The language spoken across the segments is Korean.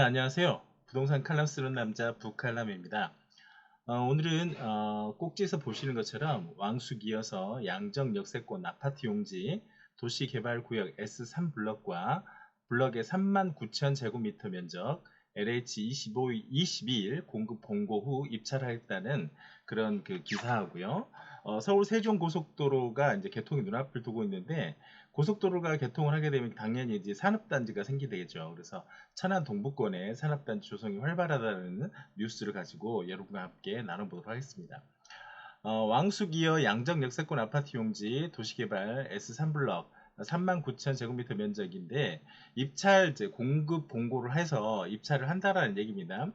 안녕하세요. 부동산 칼럼 쓰는 남자 북칼럼입니다. 오늘은 꼭지에서 보시는 것처럼 왕숙이어서 양정 역세권 아파트 용지 도시개발구역 S3 블럭과 블럭의 39,000제곱미터 면적 LH 22일 공급 공고 후 입찰하겠다는 그런 그 기사하고요. 서울 세종고속도로가 이제 개통이 눈앞을 두고 있는데 고속도로가 개통을 하게 되면 당연히 이제 산업단지가 생기되겠죠. 그래서 천안 동부권에 산업단지 조성이 활발하다는 뉴스를 가지고 여러분과 함께 나눠보도록 하겠습니다. 왕숙 이어 양정 역세권 아파트 용지 도시개발 S3블럭 39,000제곱미터 면적인데 입찰 이제 공급 공고를 해서 입찰을 한다라는 얘기입니다.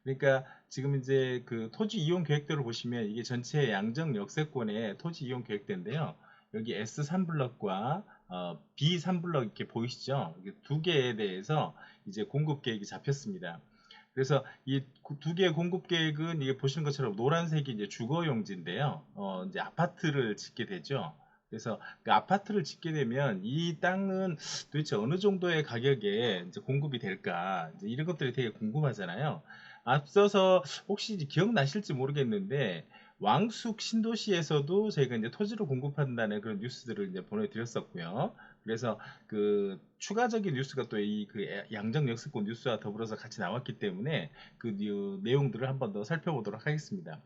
그러니까 지금 이제 그 토지 이용 계획도를 보시면 이게 전체 양정 역세권의 토지 이용 계획대인데요. 여기 S3블럭과 B3블럭 이렇게 보이시죠? 두 개에 대해서 이제 공급 계획이 잡혔습니다. 그래서 이 두 개의 공급 계획은 이게 보시는 것처럼 노란색이 이제 주거용지인데요. 이제 아파트를 짓게 되죠. 그래서 그 아파트를 짓게 되면 이 땅은 도대체 어느 정도의 가격에 이제 공급이 될까 이제 이런 것들이 되게 궁금하잖아요. 앞서서 혹시 기억나실지 모르겠는데 왕숙 신도시에서도 저희가 이제 토지를 공급한다는 그런 뉴스들을 이제 보내드렸었고요. 그래서 그 추가적인 뉴스가 또 이 그 양정 역세권 뉴스와 더불어서 같이 나왔기 때문에 그 내용들을 한번 더 살펴보도록 하겠습니다.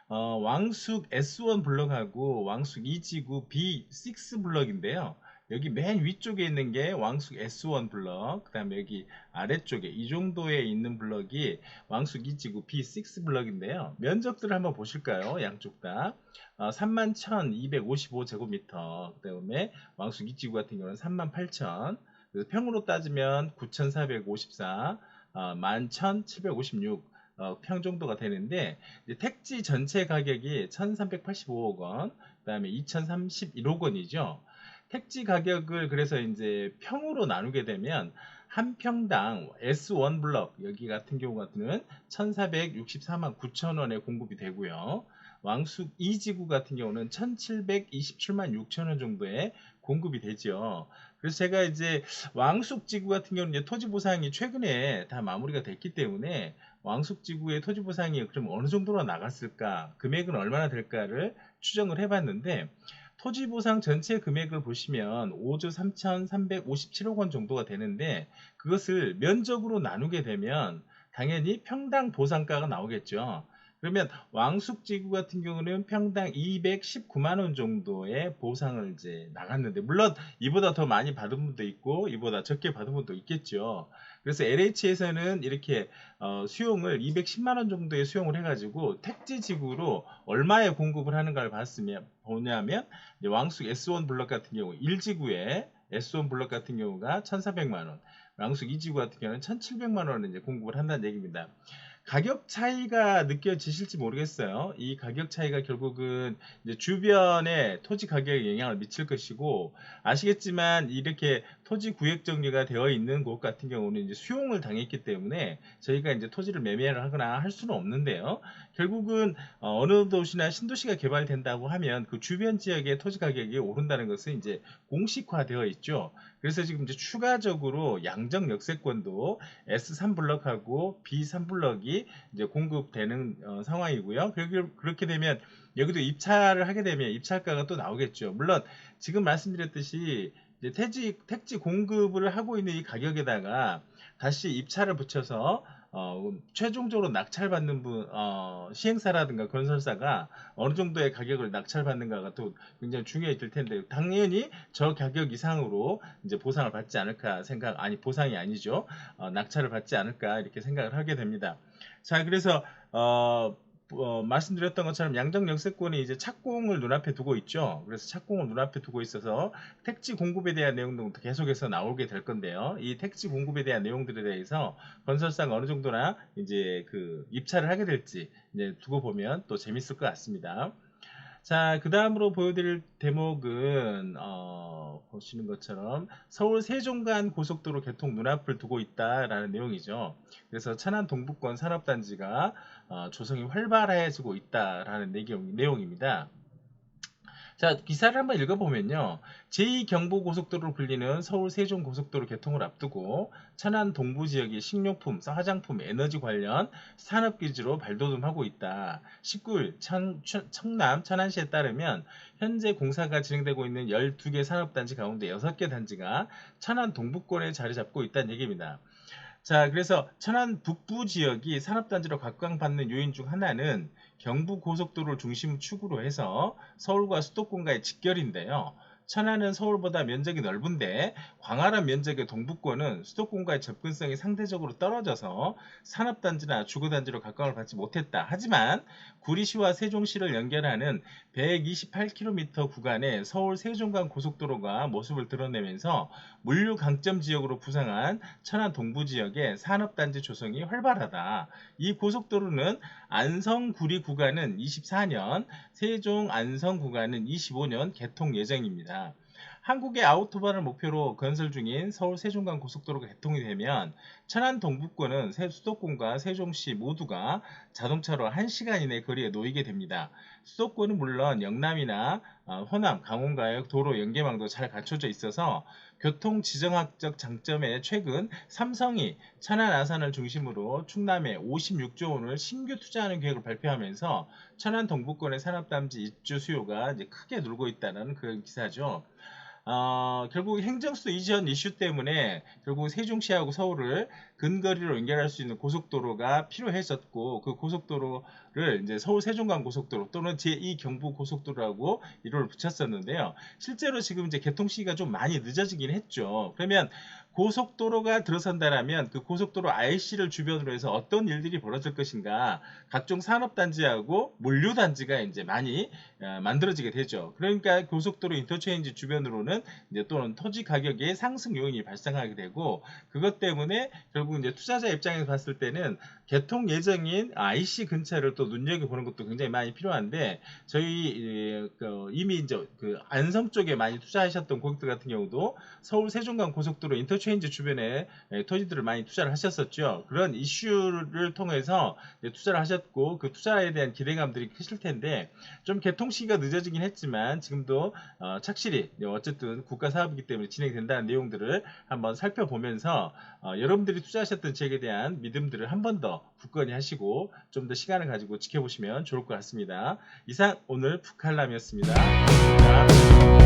왕숙 S1 블럭하고 왕숙 2지구 B6 블럭인데요. 여기 맨 위쪽에 있는 게 왕숙 S1 블럭, 그 다음에 여기 아래쪽에 이 정도에 있는 블럭이 왕숙 2지구 B6 블럭인데요. 면적들을 한번 보실까요? 양쪽 다. 31,255제곱미터, 그 다음에 왕숙 2지구 같은 경우는 38,000, 그래서 평으로 따지면 9,454, 11,756, 평 정도가 되는데 택지 전체 가격이 1385억 원, 그 다음에 2031억 원이죠. 택지 가격을 그래서 이제 평으로 나누게 되면 한 평당 S1 블럭 여기 같은 경우는 1464만 9천 원에 공급이 되고요. 왕숙 2지구 같은 경우는 1727만 6천 원 정도에 공급이 되죠. 그래서 제가 이제 왕숙 지구 같은 경우는 이제 토지 보상이 최근에 다 마무리가 됐기 때문에 왕숙지구의 토지 보상이 그럼 어느 정도로 나갔을까, 금액은 얼마나 될까를 추정을 해봤는데 토지 보상 전체 금액을 보시면 5조 3,357억 원 정도가 되는데 그것을 면적으로 나누게 되면 당연히 평당 보상가가 나오겠죠. 그러면 왕숙지구 같은 경우는 평당 219만 원 정도의 보상을 이제 나갔는데 물론 이보다 더 많이 받은 분도 있고 이보다 적게 받은 분도 있겠죠. 그래서 LH에서는 이렇게 수용을 210만 원 정도의 수용을 해가지고 택지지구로 얼마에 공급을 하는가를 봤으면 보냐면 왕숙 S1 블럭 같은 경우 1지구에 S1 블럭 같은 경우가 1,400만 원, 왕숙 2지구 같은 경우는 1,700만 원을 이제 공급을 한다는 얘기입니다. 가격 차이가 느껴지실지 모르겠어요. 이 가격 차이가 결국은 이제 주변의 토지 가격에 영향을 미칠 것이고 아시겠지만 이렇게 토지 구획 정리가 되어 있는 곳 같은 경우는 이제 수용을 당했기 때문에 저희가 이제 토지를 매매를 하거나 할 수는 없는데요. 결국은 어느 도시나 신도시가 개발된다고 하면 그 주변 지역의 토지 가격이 오른다는 것은 이제 공식화되어 있죠. 그래서 지금 이제 추가적으로 양정 역세권도 S3 블럭하고 B3 블럭이 이제 공급되는 상황이고요. 그렇게 되면 여기도 입찰을 하게 되면 입찰가가 또 나오겠죠. 물론 지금 말씀드렸듯이 이제 택지 공급을 하고 있는 이 가격에다가 다시 입찰을 붙여서 최종적으로 낙찰받는 시행사라든가 건설사가 어느 정도의 가격을 낙찰받는가가 또 굉장히 중요해질 텐데 당연히 저 가격 이상으로 이제 보상을 받지 않을까 아니 보상이 아니죠. 낙찰을 받지 않을까 이렇게 생각을 하게 됩니다. 자, 그래서 말씀드렸던 것처럼 양정 역세권이 이제 착공을 눈앞에 두고 있죠. 그래서 착공을 눈앞에 두고 있어서 택지 공급에 대한 내용도 계속해서 나오게 될 건데요. 이 택지 공급에 대한 내용들에 대해서 건설사가 어느 정도나 이제 그 입찰을 하게 될지 이제 두고 보면 또 재밌을 것 같습니다. 자, 그 다음으로 보여드릴 대목은 보시는 것처럼 서울 세종간 고속도로 개통 눈앞을 두고 있다라는 내용이죠. 그래서 천안 동부권 산업단지가 조성이 활발해지고 있다라는 내용입니다. 자, 기사를 한번 읽어보면요. 제2경부고속도로로 불리는 서울 세종고속도로 개통을 앞두고 천안 동부 지역이 식료품, 화장품, 에너지 관련 산업기지로 발돋움하고 있다. 19일 청남 천안시에 따르면 현재 공사가 진행되고 있는 12개 산업단지 가운데 6개 단지가 천안 동부권에 자리 잡고 있다는 얘기입니다. 자, 그래서 천안 북부 지역이 산업단지로 각광받는 요인 중 하나는 경부고속도로를 중심 축으로 해서 서울과 수도권과의 직결인데요. 천안은 서울보다 면적이 넓은데 광활한 면적의 동부권은 수도권과의 접근성이 상대적으로 떨어져서 산업단지나 주거단지로 각광을 받지 못했다. 하지만 구리시와 세종시를 연결하는 128km 구간의 서울 세종간 고속도로가 모습을 드러내면서 물류 강점 지역으로 부상한 천안 동부 지역의 산업단지 조성이 활발하다. 이 고속도로는 안성-구리 구간은 24년, 세종-안성 구간은 25년 개통 예정입니다. 한국의 아우토반을 목표로 건설 중인 서울 세종간 고속도로가 개통이 되면 천안 동부권은 수도권과 세종시 모두가 자동차로 1시간 이내 거리에 놓이게 됩니다. 수도권은 물론 영남이나 호남, 강원과의 도로 연계망도 잘 갖춰져 있어서 교통 지정학적 장점에 최근 삼성이 천안 아산을 중심으로 충남에 56조 원을 신규 투자하는 계획을 발표하면서 천안 동부권의 산업단지 입주 수요가 이제 크게 늘고 있다는 그런 기사죠. 결국 행정수 이전 이슈 때문에 결국 세종시하고 서울을 근거리로 연결할 수 있는 고속도로가 필요했었고, 그 고속도로를 이제 서울 세종간 고속도로 또는 제2 경부 고속도로라고 이름을 붙였었는데요. 실제로 지금 이제 개통 시기가 좀 많이 늦어지긴 했죠. 그러면 고속도로가 들어선다라면 그 고속도로 IC를 주변으로 해서 어떤 일들이 벌어질 것인가, 각종 산업단지하고 물류단지가 이제 많이 만들어지게 되죠. 그러니까 고속도로 인터체인지 주변으로는 이제 또는 토지 가격의 상승 요인이 발생하게 되고, 그것 때문에 결국 이제 투자자 입장에서 봤을 때는 개통 예정인 IC 근처를 또 눈여겨보는 것도 굉장히 많이 필요한데, 저희 이미 이제 그 안성 쪽에 많이 투자하셨던 고객들 같은 경우도 서울 세종간 고속도로 인터체인지 주변에 토지들을 많이 투자를 하셨었죠. 그런 이슈를 통해서 투자를 하셨고, 그 투자에 대한 기대감들이 크실 텐데, 좀 개통 시기가 늦어지긴 했지만 지금도 착실히 어쨌든 국가 사업이기 때문에 진행된다는 내용들을 한번 살펴보면서 여러분들이 투자하셨던 지역에 대한 믿음들을 한 번 더 굳건히 하시고 좀 더 시간을 가지고 지켜보시면 좋을 것 같습니다. 이상 오늘 북한람이었습니다. 고맙습니다.